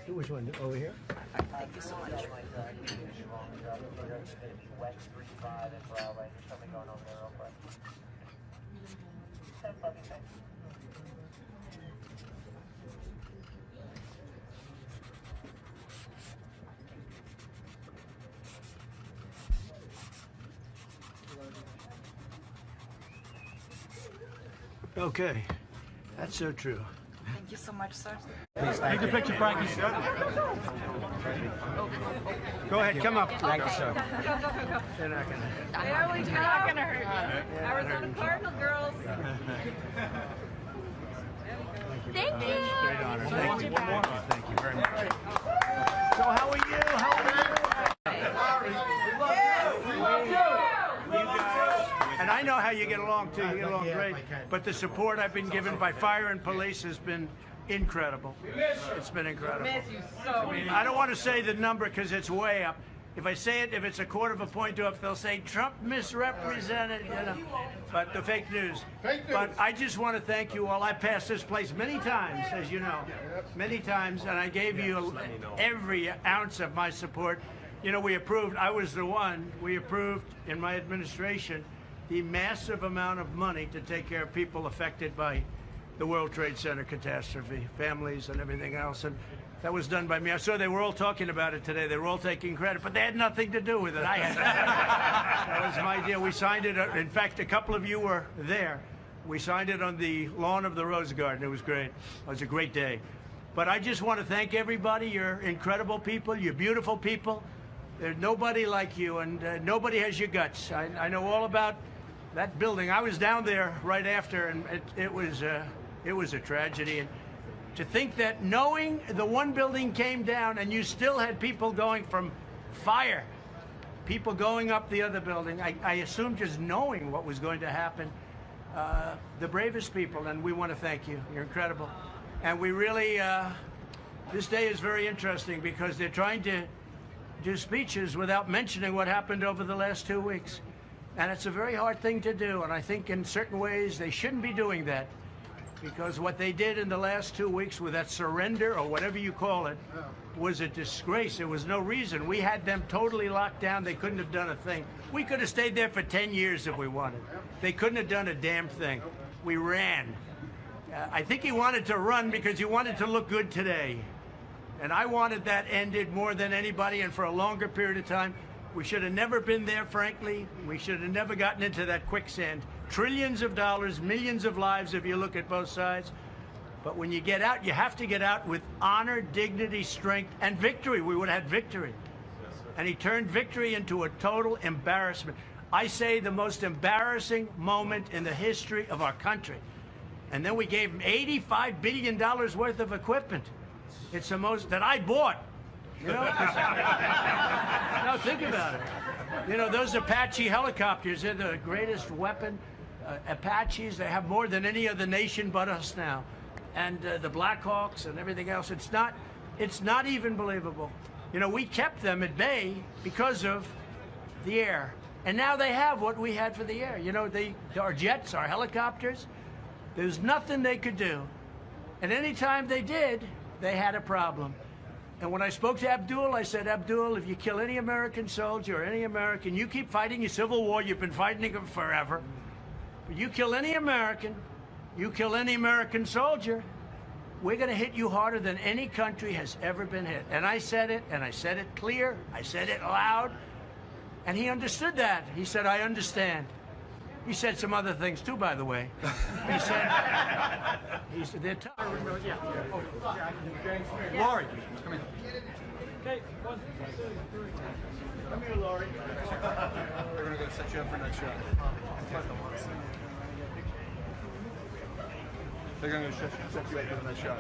Which one? Over here? Thank you so much. Okay, that's so true. Thank you so much, sir. Take the picture, Frankie. Go ahead, come up. Thank you, sir. They're not gonna. There we go. Not gonna hurt you. Arizona Cardinal girls. Thank you. Great honor. Thank you. One more. Thank you very much. So how are you? How are you? You guys, and I know how you get along too. You get along great. But the support I've been given by fire and police has been incredible. It's been incredible. Miss you so much. I don't want to say the number because it's way up. If I say it, if it's a quarter of a point up, they'll say Trump misrepresented, you know. But the fake news. But I just want to thank you all. I passed this place many times, as you know, many times, and I gave you every ounce of my support. You know, we approved, I was the one, we approved in my administration the massive amount of money to take care of people affected by the World Trade Center catastrophe, families and everything else. And that was done by me. I saw they were all talking about it today. They were all taking credit, but they had nothing to do with it. I had. That was my deal. We signed it. In fact, a couple of you were there. We signed it on the lawn of the Rose Garden. It was great. It was a great day. But I just want to thank everybody. You're incredible people. You're beautiful people. There's nobody like you, and nobody has your guts. I know all about that building. I was down there right after, and it was a tragedy. And to think that knowing the one building came down and you still had people going from fire, people going up the other building, I assume just knowing what was going to happen, the bravest people, and we want to thank you. You're incredible. And we really, this day is very interesting because they're trying to do speeches without mentioning what happened over the last 2 weeks. And it's a very hard thing to do, and I think in certain ways they shouldn't be doing that. Because what they did in the last 2 weeks with that surrender, or whatever you call it, was a disgrace. There was no reason. We had them totally locked down. They couldn't have done a thing. We could have stayed there for 10 years if we wanted. They couldn't have done a damn thing. We ran. I think he wanted to run because he wanted to look good today. And I wanted that ended more than anybody and for a longer period of time. We should have never been there, frankly. We should have never gotten into that quicksand. Trillions of dollars, millions of lives if you look at both sides. But when you get out, you have to get out with honor, dignity, strength, and victory. We would have had victory. And he turned victory into a total embarrassment. I say the most embarrassing moment in the history of our country. And then we gave him $85 billion worth of equipment. It's the most that I bought. You know? No, think about it. You know, those Apache helicopters, they're the greatest weapon. Apaches, they have more than any other nation but us now. And the Blackhawks and everything else. It's not even believable. You know, we kept them at bay because of the air. And now they have what we had for the air. You know, our jets, our helicopters, there's nothing they could do. And any time they did, they had a problem. And when I spoke to Abdul, I said, Abdul, if you kill any American soldier or any American, you keep fighting your civil war. You've been fighting it forever. But you kill any American, you kill any American soldier, we're going to hit you harder than any country has ever been hit. And I said it, and I said it clear. I said it loud. And he understood that. He said, I understand. He said some other things, too, by the way. He said, they're tough. Laurie, come in. Okay, 1, 2, 3. Come here, Laurie. We're going to go set you up for next shot. They're going to set you up for the next shot.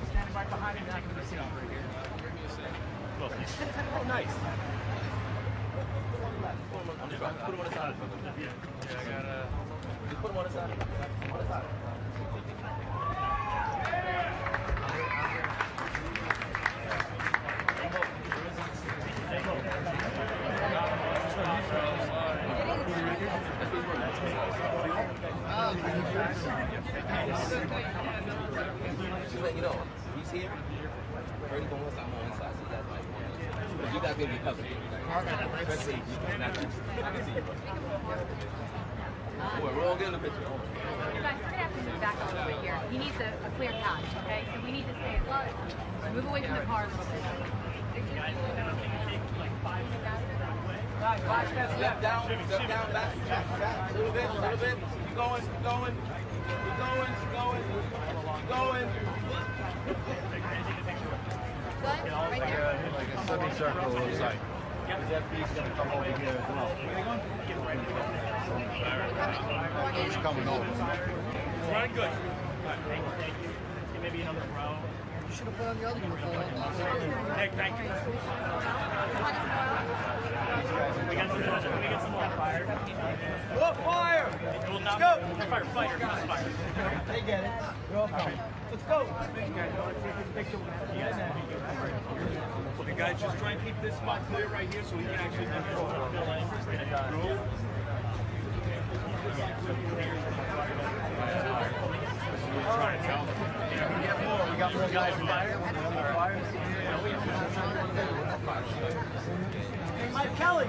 Standing right behind him, not going to be seen right here. Oh, nice. I'm just going to put him on his side. Yeah, I got to... Just put him on his side. On his side. That's Just let you know, he's here. Already going on inside, so you guys might want to. But you guys gonna get covered. Especially not this. I can see you, bro. We're all getting a picture. You guys, we're gonna have to move back a little bit here. He needs a clear couch, okay? So we need to stay close. Move away from the car a little bit. Step down, back. A little bit. Keep going. Good? Right there? Like a semicircle looks like. That piece gonna come over here as well. He's coming over. Running good. Maybe another row. You should have put on the other uniform. Nick, thank you. We got some more fire. Look, fire! Let's go! Firefighter, fire. They get it. They're all coming. Let's go. Okay, guys, just try and keep this spot clear right here so we can actually control it. We got more guys in fire. Hey, Mike Kelly.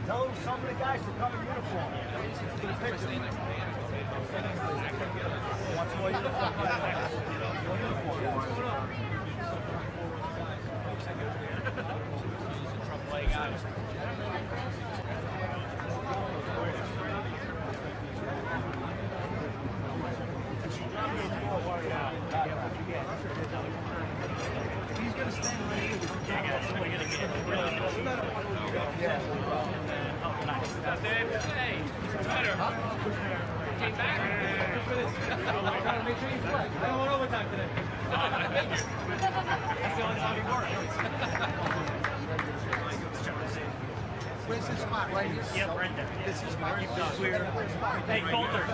Tell some of the guys to come in uniform. Once more uniform. He's going to stand right here. That's it. Hey, better. Came back. Trying to make sure you play. I don't want overtime today. I figured. That's the only time he works. Where's his spot? Right here. Yep, right there. This is my Clear. Hey, Coulter.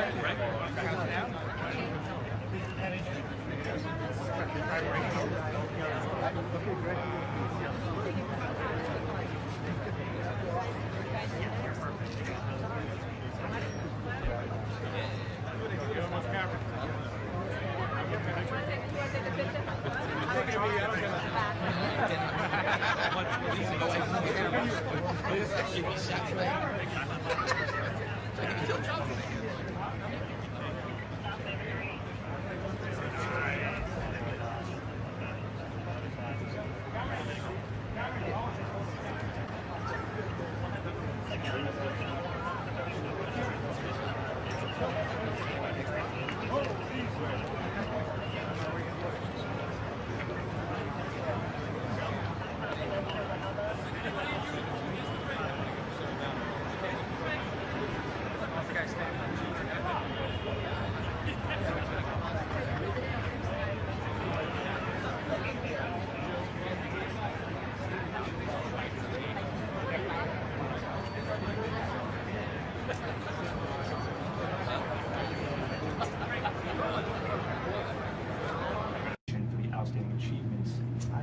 For the outstanding achievements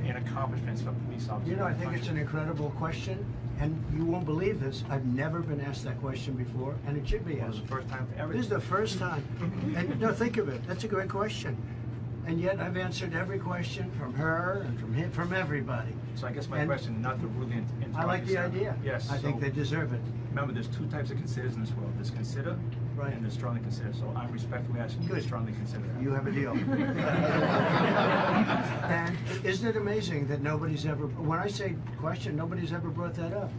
and accomplishments of police officers. You know, I think it's an incredible question, and you won't believe this. I've never been asked that question before, and it should be It was asked. the first time for everything. This is the first time. And no, think of it. That's a great question. And yet I've answered every question from her and from him, from everybody. So I guess my And question, not to really interrupt I like you, the sir. idea. Yes. I think so they deserve it. remember, there's two types of considers in this world. There's consider Right. and there's strongly consider. So I'm respectfully asking you to Good. strongly consider that. You have a deal. And isn't it amazing that nobody's ever, when I say question, nobody's ever brought that up.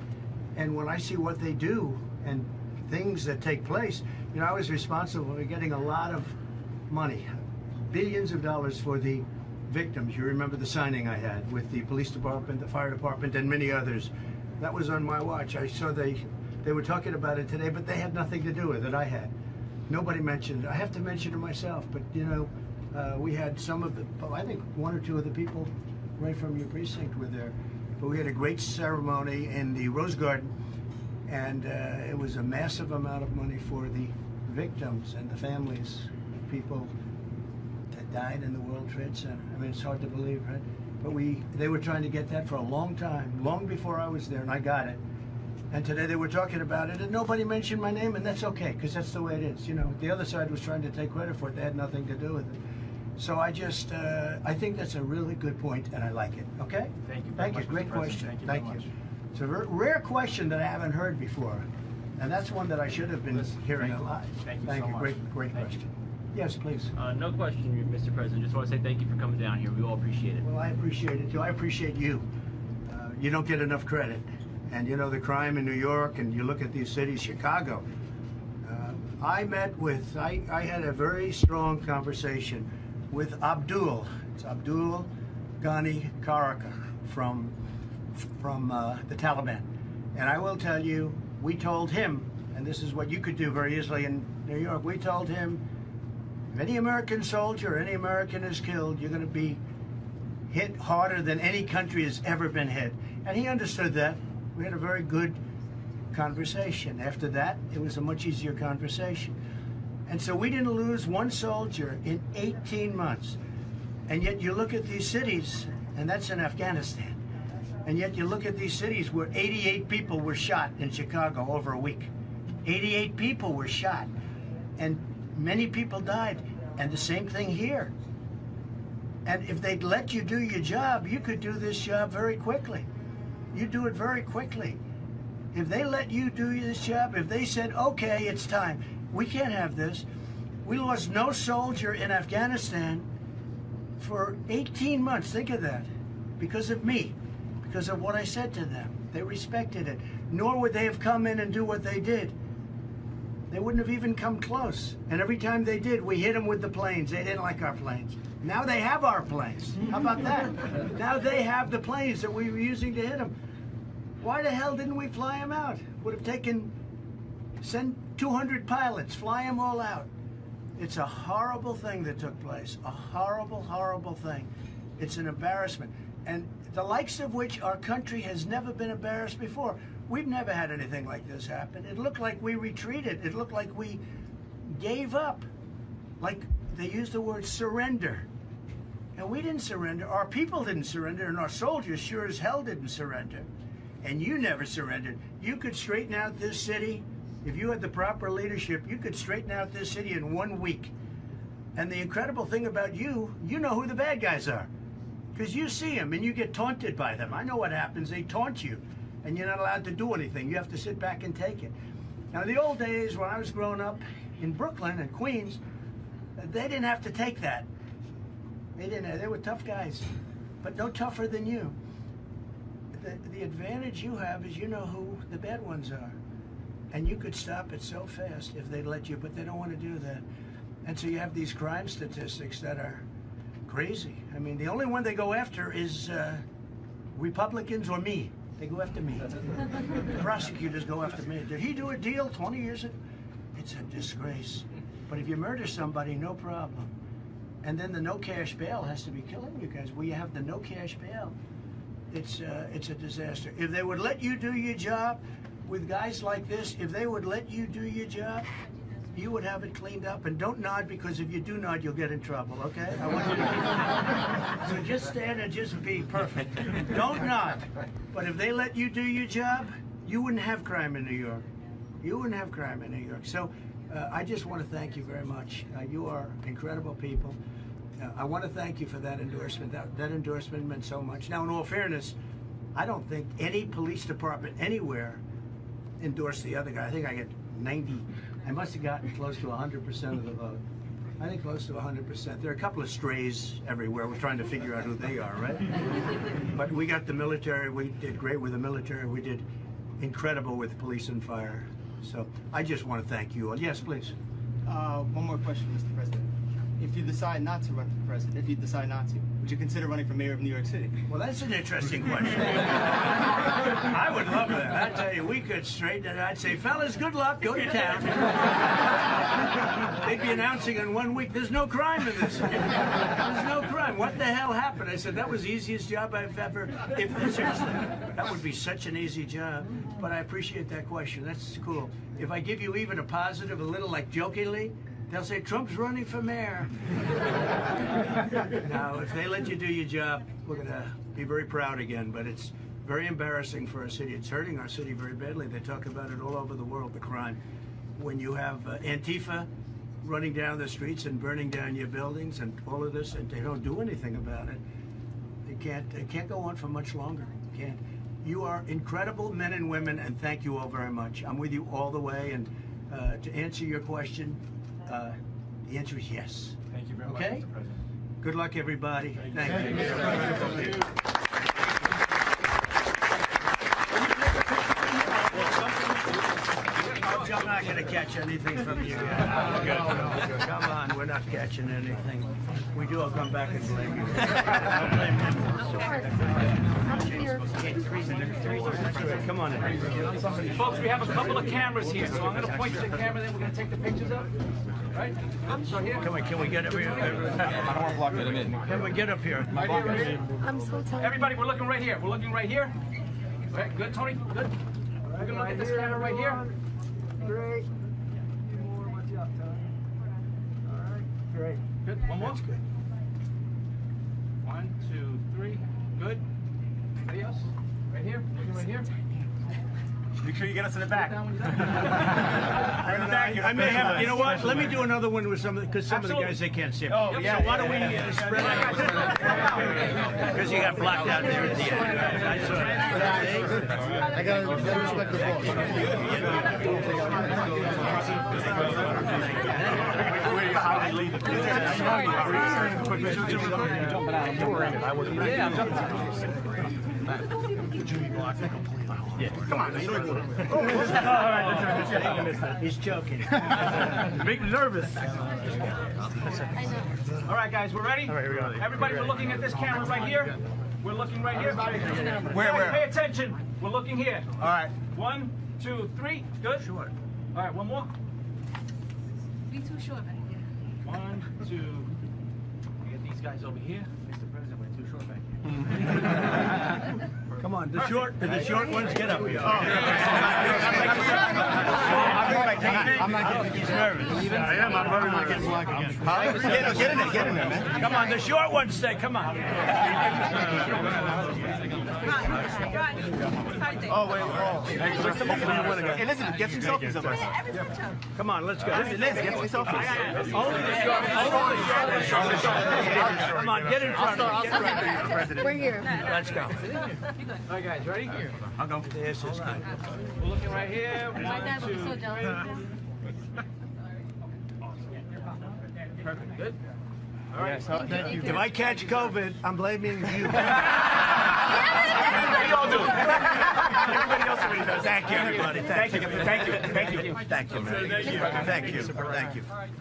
And when I see what they do and things that take place, you know, I was responsible for getting a lot of money, billions of dollars for the victims. You remember the signing I had with the police department, the fire department, and many others. That was on my watch. I saw they were talking about it today, but they had nothing to do with it. I had. Nobody mentioned it. I have to mention it myself, but you know, we had some of the, I think one or two of the people right from your precinct were there. But we had a great ceremony in the Rose Garden, and it was a massive amount of money for the victims and the families of people that died in the World Trade Center. I mean, it's hard to believe, right? But they were trying to get that for a long time, long before I was there, and I got it. And today they were talking about it, and nobody mentioned my name, and that's okay, because that's the way it is. You know, the other side was trying to take credit for it. They had nothing to do with it. So I just, I think that's a really good point, and I like it. Okay? Thank you. Thank you. Much, Great Mr. question. President. Thank you. It's a rare question that I haven't heard before, and that's one that I should have been hearing a lot. Thank you Thank so you. much. Great Thank question. Yes, please. No question, Mr. President. Just want to say thank you for coming down here. We all appreciate it. Well, I appreciate it too. I appreciate you. You don't get enough credit. And you know, the crime in New York, and you look at these cities, Chicago. I had a very strong conversation with Abdul. It's Abdul Ghani Karaka from the Taliban. And I will tell you, we told him, and this is what you could do very easily in New York, we told him, if any American soldier or any American is killed, you're going to be hit harder than any country has ever been hit. And he understood that. We had a very good conversation. After that, it was a much easier conversation. And so we didn't lose one soldier in 18 months. And yet you look at these cities, and that's in Afghanistan. And yet you look at these cities where 88 people were shot in Chicago over a week. 88 people were shot. And many people died. And the same thing here. And if they'd let you do your job, you could do this job very quickly. You do it very quickly. If they let you do this job, if they said, okay, it's time, we can't have this. We lost no soldier in Afghanistan for 18 months. Think of that. Because of me. Because of what I said to them. They respected it. Nor would they have come in and do what they did. They wouldn't have even come close. And every time they did, we hit them with the planes. They didn't like our planes. Now they have our planes. How about that? Now they have the planes that we were using to hit them. Why the hell didn't we fly them out? Would have send 200 pilots, fly them all out. It's a horrible thing that took place. A horrible, horrible thing. It's an embarrassment. And the likes of which our country has never been embarrassed before. We've never had anything like this happen. It looked like we retreated. It looked like we gave up. Like they used the word surrender. And we didn't surrender. Our people didn't surrender, and our soldiers sure as hell didn't surrender. And you never surrendered. You could straighten out this city. If you had the proper leadership, you could straighten out this city in 1 week. And the incredible thing about you know who the bad guys are. Because you see them and you get taunted by them. I know what happens. They taunt you and you're not allowed to do anything. You have to sit back and take it. Now, in the old days when I was growing up in Brooklyn and Queens, they didn't have to take that. They were tough guys, but no tougher than you. The advantage you have is you know who the bad ones are. And you could stop it so fast if they'd let you, but they don't want to do that. And so you have these crime statistics that are crazy. I mean, the only one they go after is Republicans or me. They go after me. The prosecutors go after me. Did he do a deal 20 years ago? It's a disgrace. But if you murder somebody, no problem. And then the no cash bail has to be killing you guys. Where you have the no cash bail, it's a disaster. If they would let you do your job with guys like this, if they would let you do your job, you would have it cleaned up. And don't nod, because if you do nod, you'll get in trouble, okay? I want you to so just stand and just be perfect. Don't nod. But if they let you do your job, you wouldn't have crime in New York. You wouldn't have crime in New York. So I just want to thank you very much. You are incredible people. I want to thank you for that endorsement. That endorsement meant so much. Now, in all fairness, I don't think any police department anywhere endorsed the other guy. I think I get 90. I must have gotten close to 100% of the vote. I think close to 100%. There are a couple of strays everywhere. We're trying to figure out who they are, right? But we got the military. We did great with the military. We did incredible with police and fire. So I just want to thank you all. Yes, please. One more question, Mr. President. If you decide not to run for president, if you decide not to, would you consider running for mayor of New York City? Well, that's an interesting question. I would love that. I tell you, we could straighten it. I'd say, fellas, good luck. Go to town. They'd be announcing in 1 week, there's no crime in this. There's no crime. What the hell happened? I said, that was the easiest job I've ever... Seriously, that would be such an easy job. But I appreciate that question. That's cool. If I give you even a positive, a little like jokingly, they'll say, Trump's running for mayor. Now, if they let you do your job, we're going to be very proud again. But it's very embarrassing for our city. It's hurting our city very badly. They talk about it all over the world, the crime. When you have Antifa running down the streets and burning down your buildings and all of this, and they don't do anything about it, it can't go on for much longer. It can't. You are incredible men and women, and thank you all very much. I'm with you all the way, and to answer your question, the answer is yes. Thank you very much, Okay? Mr. President. Good luck, everybody. Thank you. I'm not going to catch anything from you. Come on, we're not catching anything. We do, I'll come back and blame you. I'll blame him. Come on in. Folks, we have a couple of cameras here, so I'm going to point to the camera, then we're going to take the pictures up. Right? So here. Can we get up here? Can we get up here? I'm so tired. Everybody, we're looking right here. We're looking right here. Right, good, Tony? Good. We're going to look at this camera right here. Great. Great. Good. One more. That's good. 1, 2, 3. Good. Anybody else? Right here. Looking right here. Make sure you get us in the back. I may have. You know what? Let me do another one with some of because some of the guys they can't see it. Oh, yeah. So why don't we spread out? Because you got blocked out there at the end. I saw it. I gotta respect the Come on, He's joking. make me nervous. All right, guys, we're ready? All right, here we go. Everybody, we're looking at this camera right here. We're looking right here. Where? Pay attention. We're looking here. All right. 1, 2, 3. Good? Sure. All right, one more. Be too short, man. 1, 2. We get these guys over here. Mr. President, we're too short back here. Come on, the short ones get up here. I'm not getting He's nervous. I am. I'm probably not getting black again. Get in there, man. Come on, the short ones say, come on. Oh, wait. Hey, listen, get some selfies of us. Come on, let's go. Listen, get some selfies. Only the short. Come on, get in front of me. We're here. Let's go. All right, guys, ready? I'll go. This is good. We're looking right here. My dad would be so 1, 2. jealous. Perfect. Good. All right. Thank you. If I catch COVID, I'm blaming you. We all do it. Everybody else already does. Thank you, everybody. Thank you. Thank you. Thank you, man. Thank you.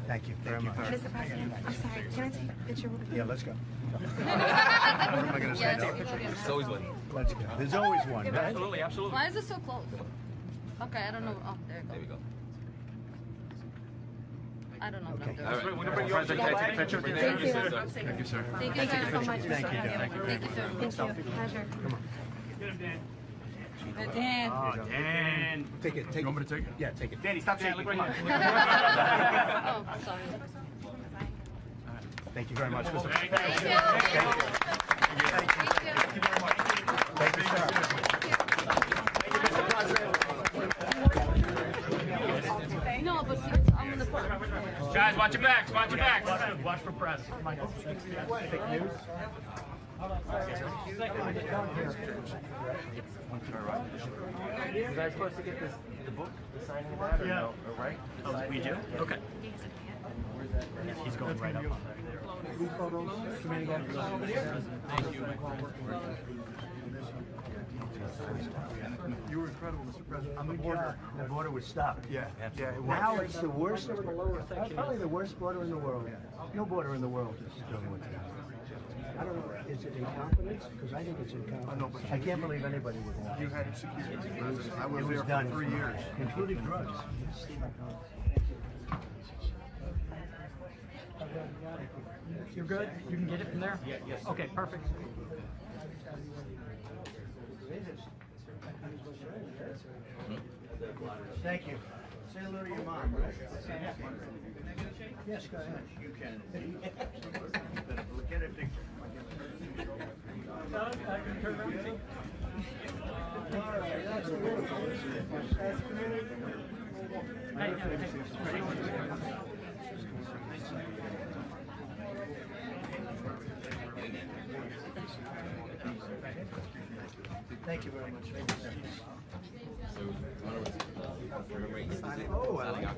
Tthank you very much. Mr. President, I'm sorry. Can I take a picture with you? Yeah, let's go. What am I going to say now? It's always one. Let's go. There's always one, right? Absolutely, absolutely. Why is it so close? Okay, I don't know. Oh, there There we you go. go. I don't know. Okay. All right. We're going to bring you up to the Can I flag. take a picture? Thank you. Thank you, sir. Thank you guys so much. Thank you, Dan. Thank you, sir. Thank you. Pleasure. Dan. Oh, Dan. Take it. You want me to take it? Yeah, take it. Danny, stop Yeah, shaking. look Come right on. here. Oh, sorry. Thank you very much, Mr. Thank you. Thank you, sir. No, but I'm in the front. Guys, watch your backs. Watch your backs. Watch for press. Fake news. You guys supposed to get the book, the signing of that, or no? Or right? Oh, we do? Okay. He's going right up on that. You were incredible, Mr. President. The border was stopped. Yeah. Now it's the worst. Probably the worst border in the world. No border in the world is doing what's happening. I don't know. Is it incompetence? Because I think it's incompetence. I can't believe anybody would want it. You had security, Mr. President. I was It was there done for 3 years. including drugs. You're good? You can get it from there? Yes. Okay, perfect. Thank you. Say hello to your mom. Yes, go ahead. You can. Get a picture. Thank you very much. Oh, I like that.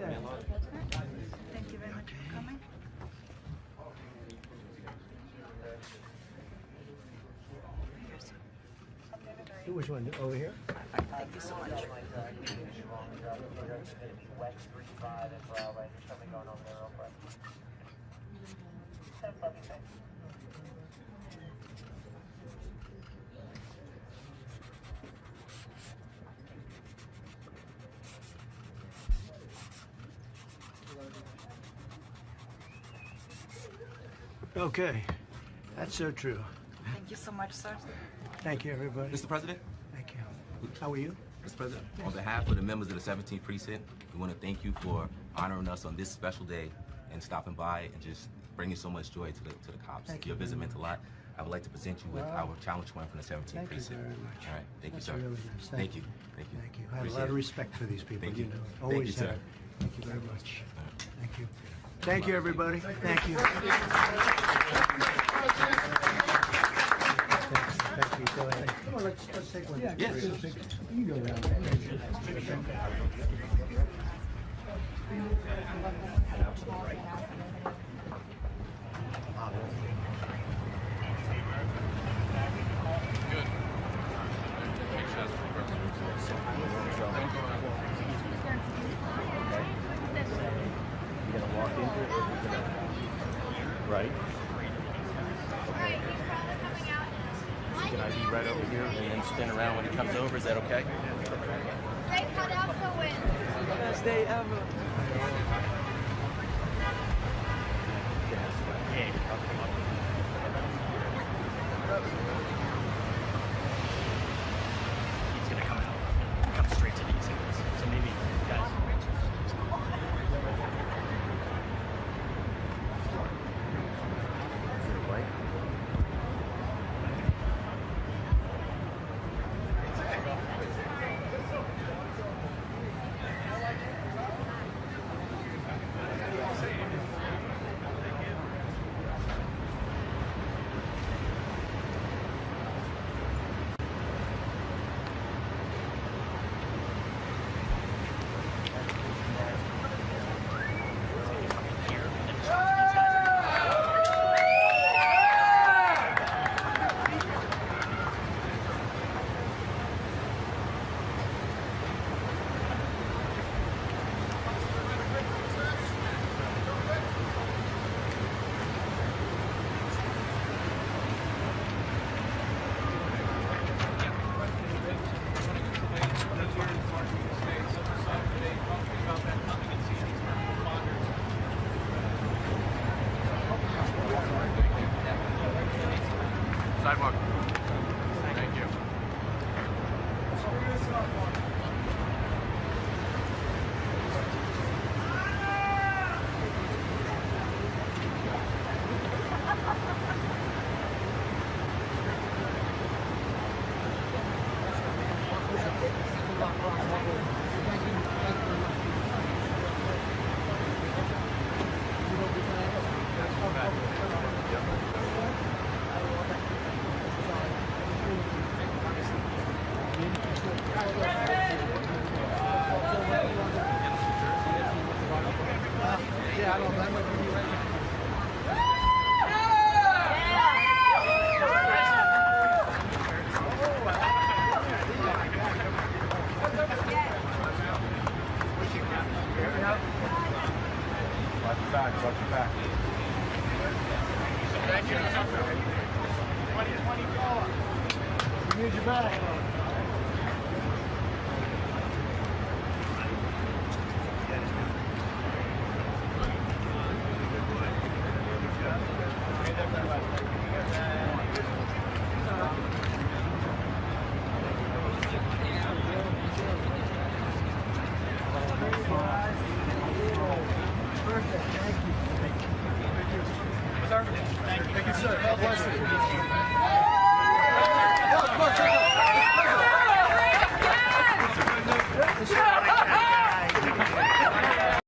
Thank you very much for coming. Which one? Over here? Thank you so much. Okay. That's so true. Thank you so much, sir. Thank you, everybody. Mr. President? Thank you. How are you? Mr. President, on behalf of the members of the 17th Precinct, we want to thank you for honoring us on this special day and stopping by and just bringing so much joy to the cops. Thank Your you. visit meant a lot. I would like to present you with our challenge coin from the 17th Thank you Precinct. very much. All right, thank That's you, sir. really nice. Thank you. Thank you. Thank you. I have a Appreciate lot of it. respect for these people. Thank you. know. Thank Always you, sir. have. Thank you very much. Thank you. Thank you, everybody. Thank you. Thank you. Go ahead. Come on, let's take one. Yes. You go around. You're gonna walk into it, or you're gonna, right? Can I be right over here and then spin around when he comes over? Is that okay? They cut out the wind. Best day ever. He's gonna come straight to these areas. So maybe, guys. Sidewalk. Thank you. Yeah, I don't know. That might be right now. Watch your back, watch your back. You need your back.